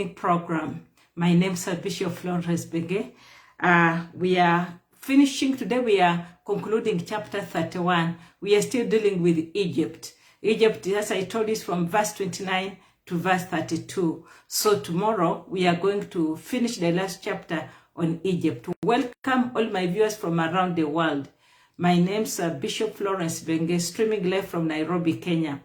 program. My name is Bishop Florence Benge. We are finishing today. We are concluding chapter 31. We are still dealing with Egypt. Egypt, as I told you, is from verse 29 to verse 32. So tomorrow we are going to finish the last chapter on Egypt. Welcome all my viewers from around the world. My name is Bishop Florence Benge, streaming live from Nairobi, Kenya.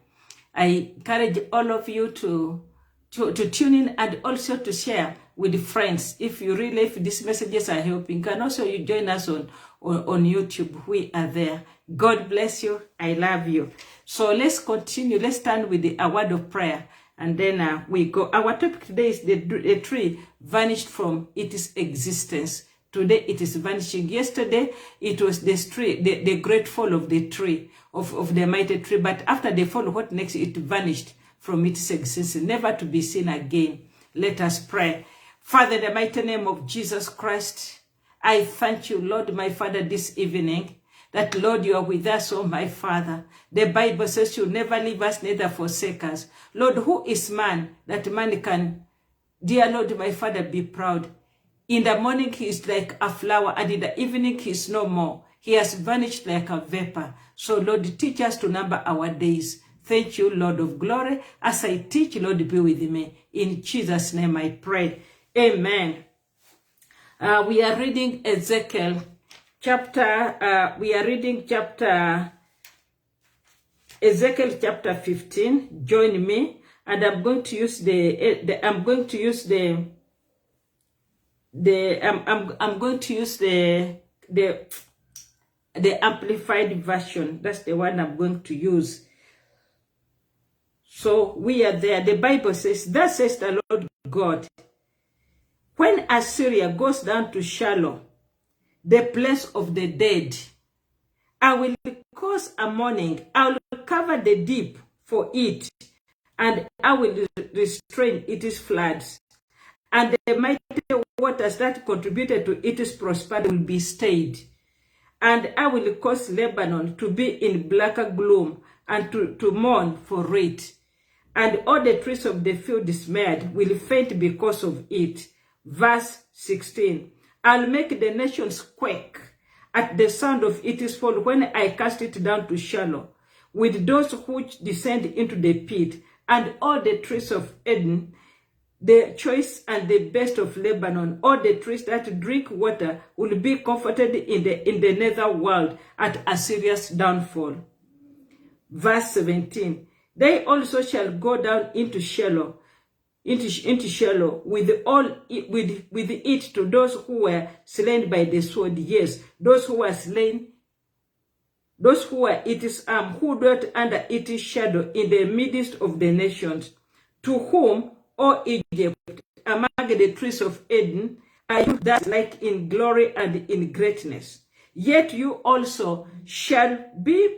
I encourage all of you to tune in and also to share with friends. If these messages are helping, you can also join us on YouTube. We are there. God bless you. I love you. So let's continue. Let's stand with a word of prayer. And then we go. Our topic today is the tree vanished from its existence. Today it is vanishing. Yesterday it was the great fall of the tree, of the mighty tree. But after the fall, what next? It vanished from its existence, never to be seen again. Let us pray. Father, in the mighty name of Jesus Christ, I thank you, Lord, my Father, this evening, that, Lord, you are with us, oh my Father. The Bible says you'll never leave us, neither forsake us. Lord, who is man that man can, dear Lord, my Father, be proud? In the morning he is like a flower, and in the evening he is no more. He has vanished like a vapor. So, Lord, teach us to number our days. Thank you, Lord of glory. As I teach, Lord, be with me. In Jesus' name I pray. Amen. We are reading Ezekiel Ezekiel chapter 15. Join me, and I'm going to use the amplified version. That's the one I'm going to use. So we are there. The Bible says, thus says the Lord God, when Assyria goes down to Shiloh, the place of the dead, I will cause a mourning. I will cover the deep for it, and I will restrain its floods. And the mighty waters that contributed to its prosperity will be stayed. And I will cause Lebanon to be in blacker gloom, and to mourn for it. And all the trees of the field dismayed will faint because of it. Verse 16. I'll make the nations quake at the sound of its fall when I cast it down to Shiloh, with those which descend into the pit, and all the trees of Eden, the choice and the best of Lebanon, all the trees that drink water will be comforted in the nether world at Assyria's downfall. Verse 17. They also shall go down into Shiloh, with it to those who were slain by the sword. Yes, those who were slain, those who were its arm, who dwelt under its shadow in the midst of the nations, to whom, O Egypt, among the trees of Eden, are you that like in glory and in greatness? Yet you also shall be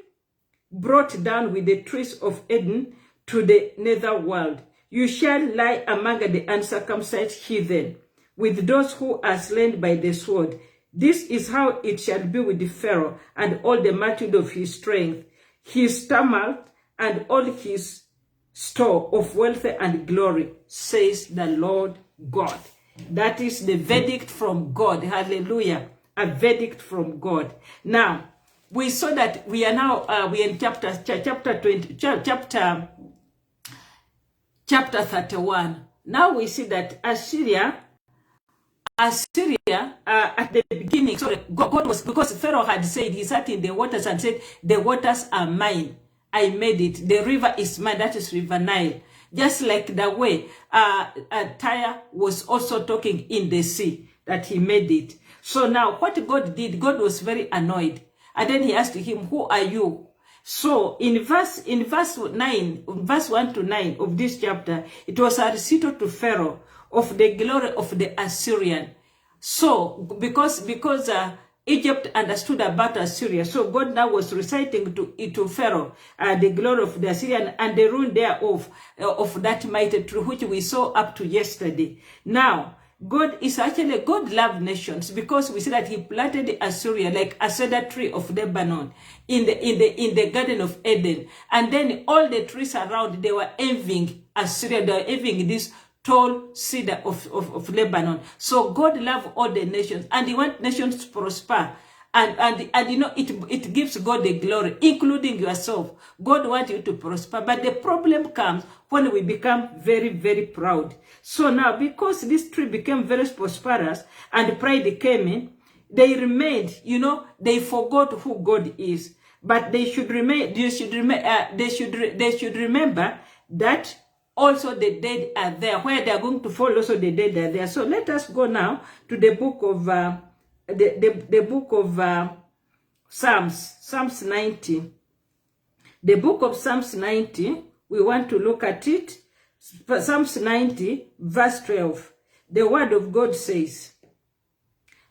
brought down with the trees of Eden to the nether world. You shall lie among the uncircumcised heathen, with those who are slain by the sword. This is how it shall be with Pharaoh and all the multitude of his strength, his tumult, and all his store of wealth and glory, says the Lord God. That is the verdict from God. Hallelujah. A verdict from God. Now, we saw that we are now we are in chapter 31. Now we see that Assyria at the beginning, sorry, God was, because Pharaoh had said, he sat in the waters and said, the waters are mine. I made it. The river is mine. That is River Nile. Just like the way Tyre was also talking in the sea, that he made it. So now what God did, God was very annoyed. And then he asked him, who are you? So in verse 9, verse 1 to 9 of this chapter, it was a recital to Pharaoh of the glory of the Assyrian. So because Egypt understood about Assyria, so God now was reciting to Pharaoh the glory of the Assyrian and the ruin thereof, of that mighty tree, which we saw up to yesterday. Now, God loved nations, because we see that he planted Assyria like a cedar tree of Lebanon in the Garden of Eden. And then all the trees around, they were envying Assyria, they were envying this tall cedar of Lebanon. So God loves all the nations, and he wants nations to prosper. And you know, it gives God the glory, including yourself. God wants you to prosper. But the problem comes when we become very, very proud. So now, because this tree became very prosperous and pride came in, they remained, you know, they forgot who God is. But they should remain, they should remember that also the dead are there. Where they are going to fall, also the dead are there. So let us go now to the book of the book of Psalms, Psalms 90. The book of Psalms 90, we want to look at it. Psalms 90, verse 12. The word of God says,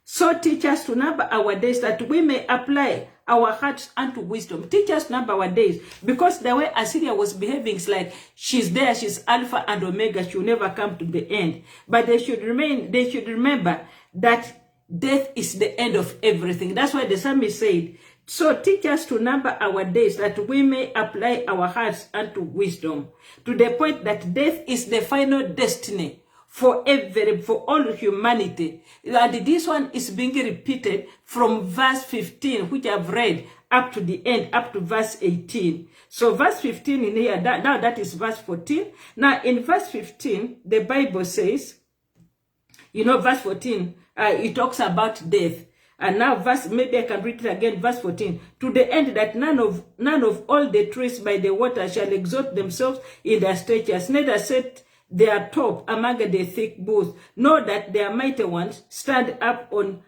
so teach us to number our days, that we may apply our hearts unto wisdom. Teach us to number our days, because the way Assyria was behaving is like she's there, she's Alpha and Omega, she'll never come to the end. But they should remember that death is the end of everything. That's why the psalmist said, so teach us to number our days, that we may apply our hearts unto wisdom, to the point that death is the final destiny for all humanity. And this one is being repeated from verse 15, which I've read, up to the end, up to verse 18. So verse 15 in here, now that is verse 14. Now in verse 15, the Bible says, you know, verse 14, it talks about death. And now maybe I can read it again, verse 14. To the end that none of all the trees by the water shall exalt themselves in their statures, neither set their top among the thick boughs, nor that their mighty ones stand up on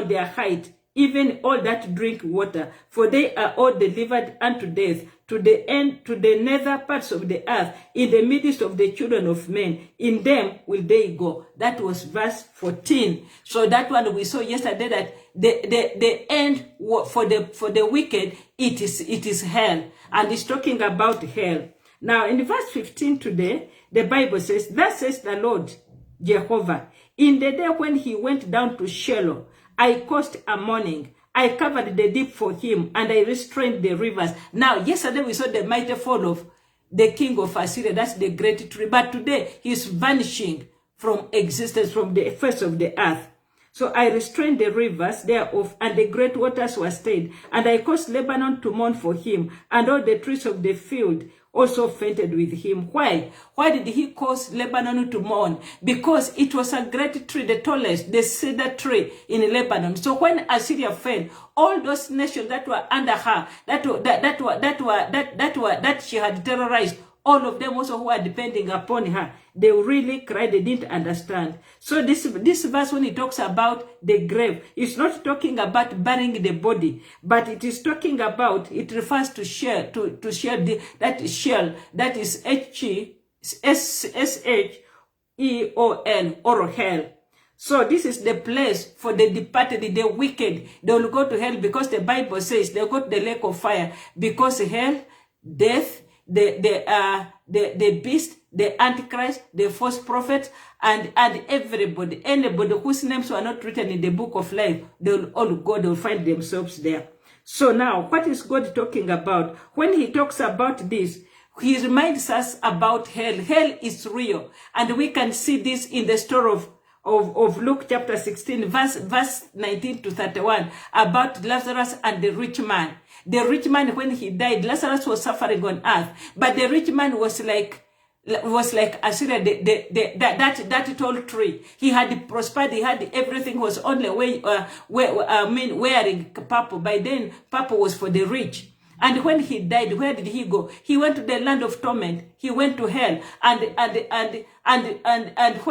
their height, even all that drink water, for they are all delivered unto death, to the nether parts of the earth, in the midst of the children of men. In them will they go. That was verse 14. So that one we saw yesterday, that the end for the wicked, it is hell, and it's talking about hell. Now in verse 15 today, the Bible says, thus says the Lord Jehovah, in the day when he went down to Shiloh, I caused a mourning. I covered the deep for him, and I restrained the rivers. Now, yesterday we saw the mighty fall of the king of Assyria. That's the great tree. But today, he's vanishing from existence, from the face of the earth. So I restrained the rivers thereof, and the great waters were stayed. And I caused Lebanon to mourn for him, and all the trees of the field also fainted with him. Why? Why did he cause Lebanon to mourn? Because it was a great tree, the tallest, the cedar tree in Lebanon. So when Assyria fell, all those nations that were under her, that she had terrorized, all of them also who are depending upon her, they really cried, they didn't understand. So this verse, when it talks about the grave, it's not talking about burying the body, but it is talking about, it refers to shell, to shell, that shell, that is Sheol, or hell. So this is the place for the departed, the wicked. They will go to hell, because the Bible says they'll go to the lake of fire, because hell, death, the beast, the antichrist, the false prophet, and anybody whose names were not written in the book of life, they will all go, they will find themselves there. So now, what is God talking about? When he talks about this, he reminds us about hell. Hell is real, and we can see this in the story of Luke chapter 16, verse 19 to 31, about Lazarus and the rich man. The rich man, when he died, Lazarus was suffering on earth, but the rich man was like Assyria, that tall tree. He had prospered, he had everything, was only wearing purple. By then, purple was for the rich. And when he died, where did he go? He went to the land of torment. He went to hell. And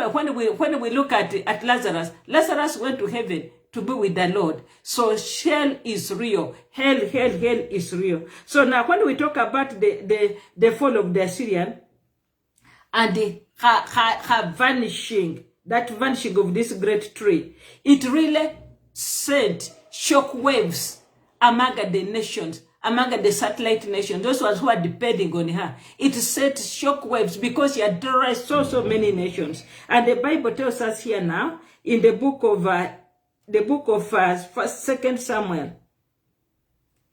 when we look at Lazarus, Lazarus went to heaven to be with the Lord. So hell is real. Hell is real. So now when we talk about the fall of the Assyrian and her vanishing, that vanishing of this great tree, it really sent shock waves among the nations, among the satellite nations, those ones who are depending on her. It set shock waves because she had terrorized so many nations. And the Bible tells us here now, in the book of 2 Samuel.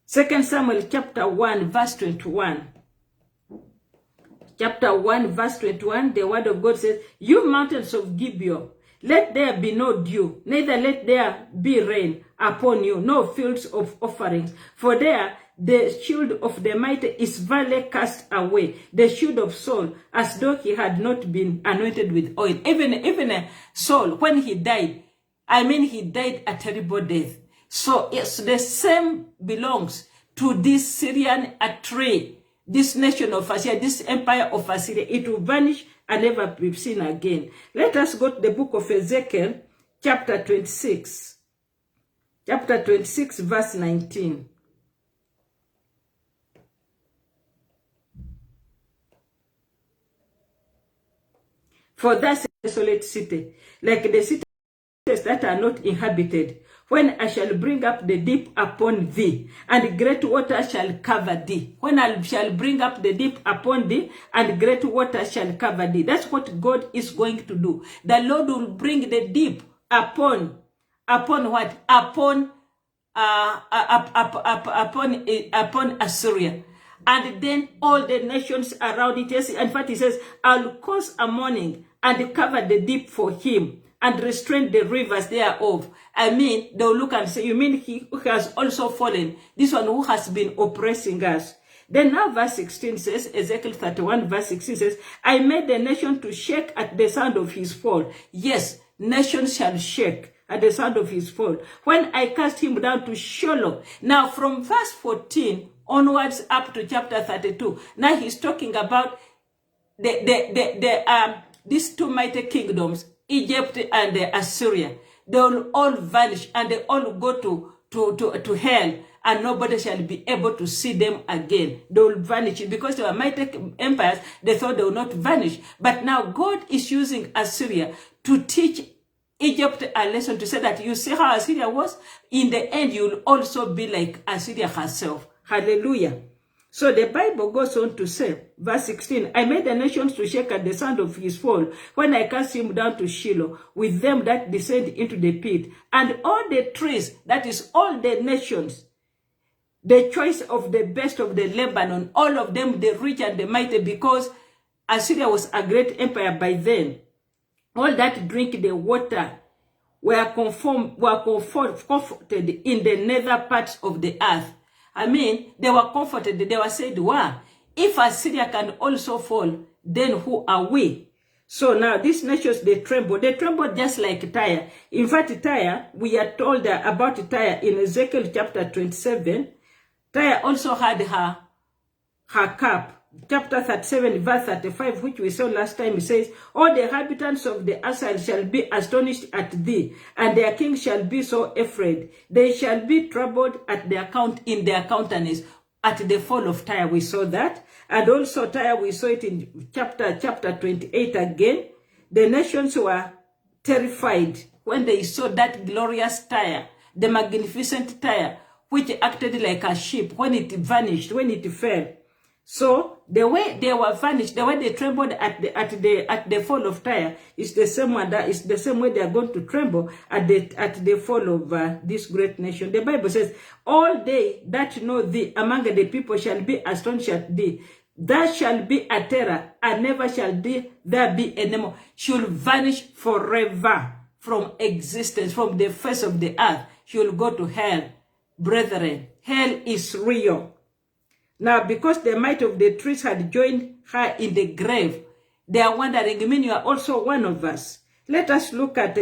2 Samuel chapter 1, verse 21. chapter 1, verse 21, the word of God says, "You mountains of Gibeon, let there be no dew, neither let there be rain upon you, no fields of offerings. For there the shield of the mighty is valley cast away, the shield of Saul, as though he had not been anointed with oil." Even Saul, when he died, he died a terrible death. So yes, the same belongs to this Syrian tree, this nation of Assyria, this empire of Assyria. It will vanish and never be seen again. Let us go to the book of Ezekiel, chapter 26. Chapter 26, verse 19. "For thus a desolate city, like the cities that are not inhabited, when I shall bring up the deep upon thee, and great water shall cover thee." When I shall bring up the deep upon thee, and great water shall cover thee. That's what God is going to do. The Lord will bring the deep upon what? Upon Assyria. And then all the nations around it. Yes, in fact, he says, "I'll cause a mourning and cover the deep for him, and restrain the rivers thereof." They'll look and say, "You mean he who has also fallen, this one who has been oppressing us?" Then now verse 16 says, Ezekiel 31 verse 16 says, "I made the nation to shake at the sound of his fall." Yes, nations shall shake at the sound of his fall. "When I cast him down to Sheol." Now from verse 14 onwards up to chapter 32, now he's talking about these two mighty kingdoms, Egypt and Assyria. They will all vanish and they all go to hell, and nobody shall be able to see them again. They will vanish because they were mighty empires. They thought they would not vanish. But now God is using Assyria to teach Egypt a lesson, to say that you see how Assyria was? In the end, you will also be like Assyria herself. Hallelujah. So the Bible goes on to say, verse 16, "I made the nations to shake at the sound of his fall, when I cast him down to Shiloh, with them that descend into the pit. And all the trees," that is all the nations, "the choice of the best of the Lebanon," all of them, the rich and the mighty, because Assyria was a great empire by then. "All that drink the water were comforted in the nether parts of the earth." They were comforted. They were said, "Wow, if Assyria can also fall, then who are we?" So now these nations, they trembled. They trembled just like Tyre. In fact, Tyre, we are told about Tyre in Ezekiel chapter 27. Tyre also had her cup. Chapter 37, verse 35, which we saw last time, it says, "All the inhabitants of the asile shall be astonished at thee, and their king shall be so afraid. They shall be troubled at their in their countenance." At the fall of Tyre, we saw that. And also Tyre, we saw it in chapter 28 again. The nations were terrified when they saw that glorious Tyre, the magnificent Tyre, which acted like a ship when it vanished, when it fell. So the way they were vanished, the way they trembled at the fall of Tyre is the same one. That is the same way they are going to tremble at the fall of this great nation. The Bible says, "All they that know thee among the people shall be astonished at thee. That shall be a terror, and never shall there be any more." She will vanish forever from existence, from the face of the earth. She will go to hell. Brethren, hell is real. Now, because the might of the trees had joined her in the grave, they are wondering, "You mean you are also one of us?" Let us look at